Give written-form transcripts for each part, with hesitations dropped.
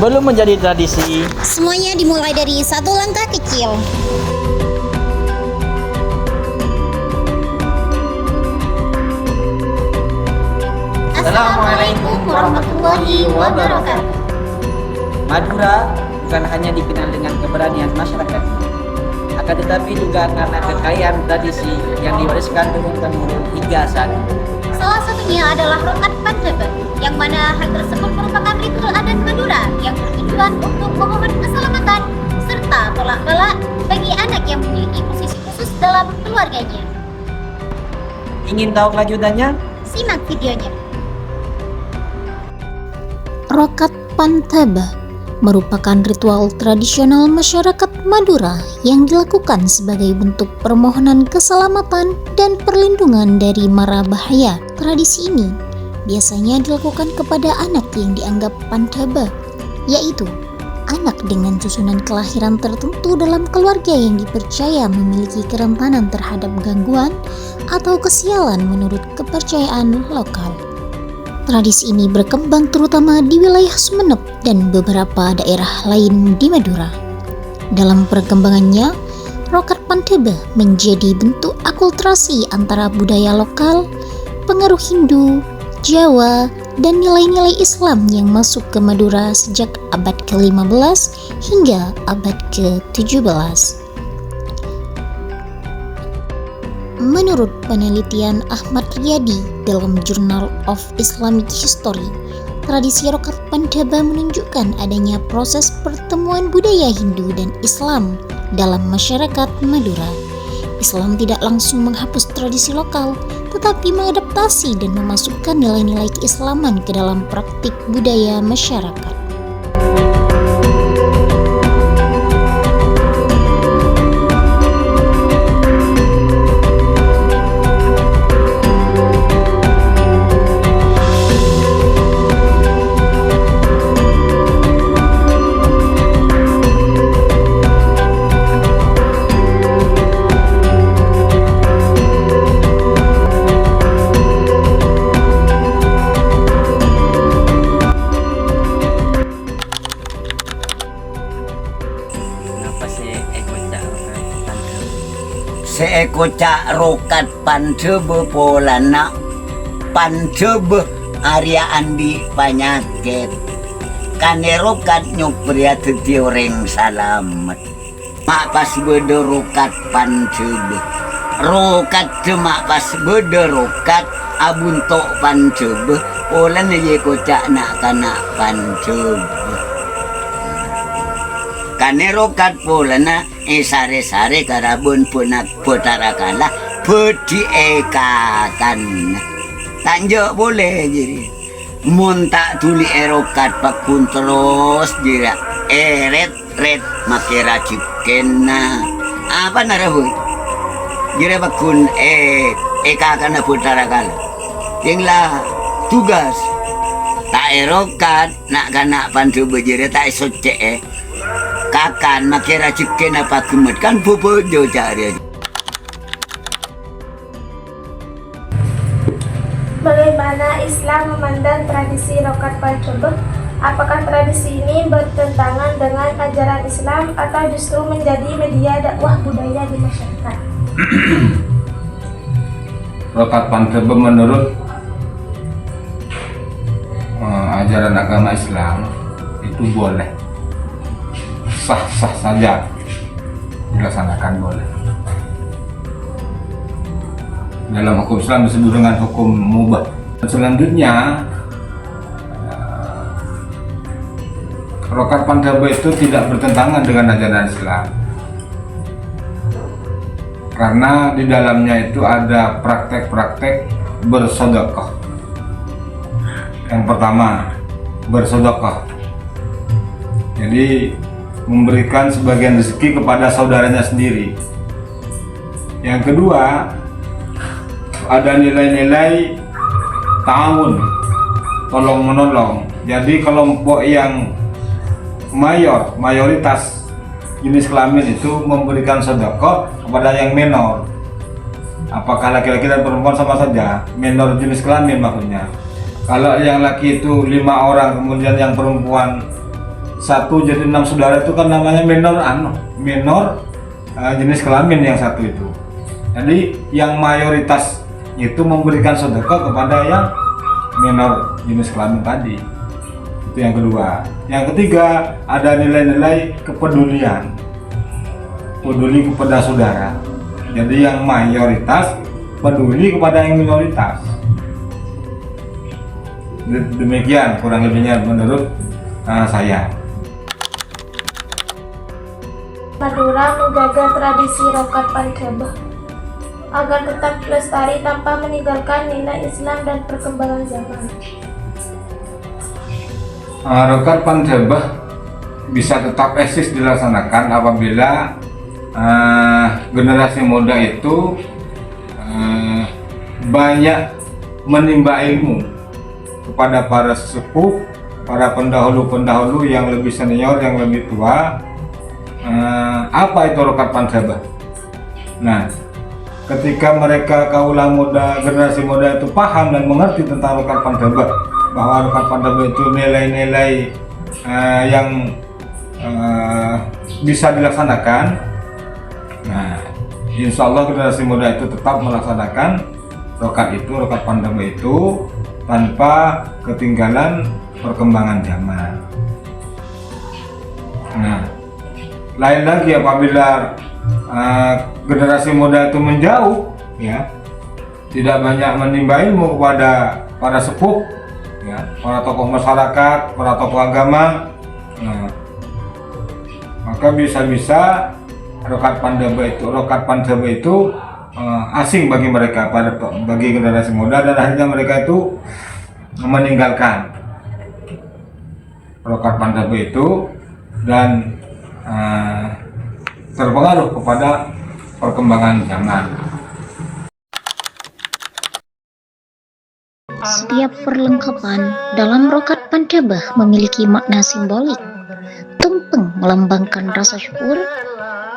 Sebelum menjadi tradisi, semuanya dimulai dari satu langkah kecil. Assalamualaikum warahmatullahi wabarakatuh. Madura bukan hanya dikenal dengan keberanian masyarakat, akan tetapi juga karena kekayaan tradisi yang diwariskan turun-temurun hingga saat ini. Salah satunya adalah Rokat Pantebe, yang mana hal tersebut merupakan ritual adat Madura yang bertujuan untuk memohon keselamatan serta tolak bala bagi anak yang memiliki posisi khusus dalam keluarganya. Ingin tahu kelanjutannya? Simak videonya. Rokat Pantebe merupakan ritual tradisional masyarakat Madura yang dilakukan sebagai bentuk permohonan keselamatan dan perlindungan dari mara bahaya. Tradisi ini biasanya dilakukan kepada anak yang dianggap Pantebe, yaitu anak dengan susunan kelahiran tertentu dalam keluarga yang dipercaya memiliki kerentanan terhadap gangguan atau kesialan menurut kepercayaan lokal. Tradisi ini berkembang terutama di wilayah Sumeneb dan beberapa daerah lain di Madura. Dalam perkembangannya, Rokat Pantebe menjadi bentuk akulturasi antara budaya lokal, pengaruh Hindu, Jawa, dan nilai-nilai Islam yang masuk ke Madura sejak abad ke-15 hingga abad ke-17. Menurut penelitian Ahmad Riyadi dalam Journal of Islamic History, tradisi Rokat Pantebe menunjukkan adanya proses pertemuan budaya Hindu dan Islam dalam masyarakat Madura. Islam tidak langsung menghapus tradisi lokal, tetapi mengadaptasi dan memasukkan nilai-nilai keislaman ke dalam praktik budaya masyarakat. Seeko cak rokat Pantebe polana Pantebe Arya andi panyakit kane rokat nyuk pria teti orang salamet mak pas bede rokat Pantebe rokat cemak pas bede rokat abuntok Pantebe polana ye kocak nak kana Pantebe kane rokat polana sare-sare karabun punak putarakala peti ekakan tanjok boleh jadi mun tak tuli erokat pakun terus jira eret makira cikena apa narahu jira pakun ekakan putarakala tinglah tugas tak erokat nak kana Pantebe jira tak soce kakan makira cikin apa kemet kan bobojo cari. Bagaimana Islam memandang tradisi Rokat Pantebe? Apakah tradisi ini bertentangan dengan ajaran Islam atau justru menjadi media dakwah budaya di masyarakat? Rokat Pantebe menurut ajaran agama Islam itu boleh, sah-sah saja dilaksanakan boleh. Dalam hukum Islam disebut dengan hukum mubah. Selanjutnya, Rokat Pantebe itu tidak bertentangan dengan ajaran Islam, karena di dalamnya itu ada praktek-praktek bersedekah. Yang pertama, bersedekah. Jadi memberikan sebagian rezeki kepada saudaranya sendiri. Yang kedua, ada nilai-nilai ta'awun, tolong menolong. Jadi kelompok yang mayoritas jenis kelamin itu memberikan sedekah kepada yang minor. Apakah laki-laki dan perempuan sama saja? Minor jenis kelamin maksudnya. Kalau yang laki itu 5 orang, kemudian yang perempuan satu jadi 6 saudara itu kan namanya minor jenis kelamin yang satu itu. Jadi yang mayoritas itu memberikan sedekah kepada yang minor jenis kelamin tadi. Itu yang kedua. Yang ketiga, ada nilai-nilai kepedulian, peduli kepada saudara. Jadi yang mayoritas peduli kepada yang minoritas. Demikian kurang lebihnya menurut saya. Madura menjaga tradisi Rokat Panceba agar tetap lestari tanpa meninggalkan nilai Islam dan perkembangan zaman. Rokat Panceba bisa tetap eksis dilaksanakan apabila generasi muda itu banyak menimba ilmu kepada para sesepuh, para pendahulu-pendahulu yang lebih senior, yang lebih tua. Apa itu Rokat Panceba? Nah, ketika mereka kaula muda, generasi muda itu paham dan mengerti tentang Rokat Panceba, bahwa Rokat Panceba itu nilai-nilai yang bisa dilaksanakan. Nah, insya Allah generasi muda itu tetap melaksanakan Rokat Panceba itu tanpa ketinggalan perkembangan zaman. Nah, lain lagi apabila generasi muda itu menjauh, ya, tidak banyak menimba ilmu kepada para sepuh, ya, para tokoh masyarakat, para tokoh agama, maka bisa-bisa Rokat Panceba itu asing bagi mereka, bagi generasi muda, dan akhirnya mereka itu meninggalkan Rokat Panceba itu dan terpengaruh kepada perkembangan zaman. Setiap perlengkapan dalam Rokat Panceba memiliki makna simbolik. Tumpeng melambangkan rasa syukur,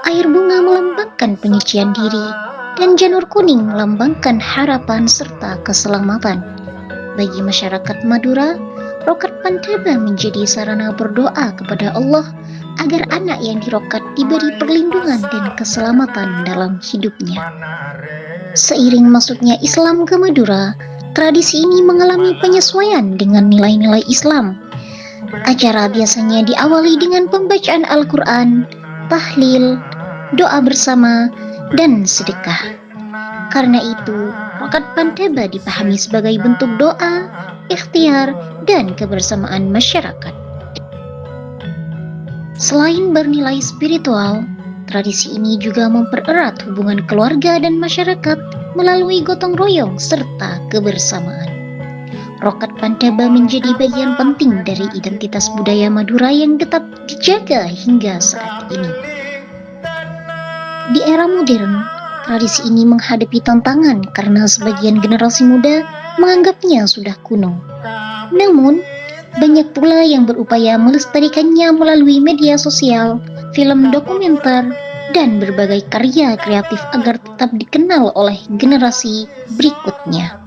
air bunga melambangkan penyucian diri, dan janur kuning melambangkan harapan serta keselamatan. Bagi masyarakat Madura, Rokat Panceba menjadi sarana berdoa kepada Allah agar anak yang dirokat diberi perlindungan dan keselamatan dalam hidupnya. Seiring masuknya Islam ke Madura, tradisi ini mengalami penyesuaian dengan nilai-nilai Islam. Acara biasanya diawali dengan pembacaan Al-Quran, tahlil, doa bersama, dan sedekah. Karena itu, Rokat Panceba dipahami sebagai bentuk doa, ikhtiar, dan kebersamaan masyarakat. Selain bernilai spiritual, tradisi ini juga mempererat hubungan keluarga dan masyarakat melalui gotong royong serta kebersamaan. Rokat Panceba menjadi bagian penting dari identitas budaya Madura yang tetap dijaga hingga saat ini. Di era modern, tradisi ini menghadapi tantangan karena sebagian generasi muda menganggapnya sudah kuno. Namun, banyak pula yang berupaya melestarikannya melalui media sosial, film dokumenter, dan berbagai karya kreatif agar tetap dikenal oleh generasi berikutnya.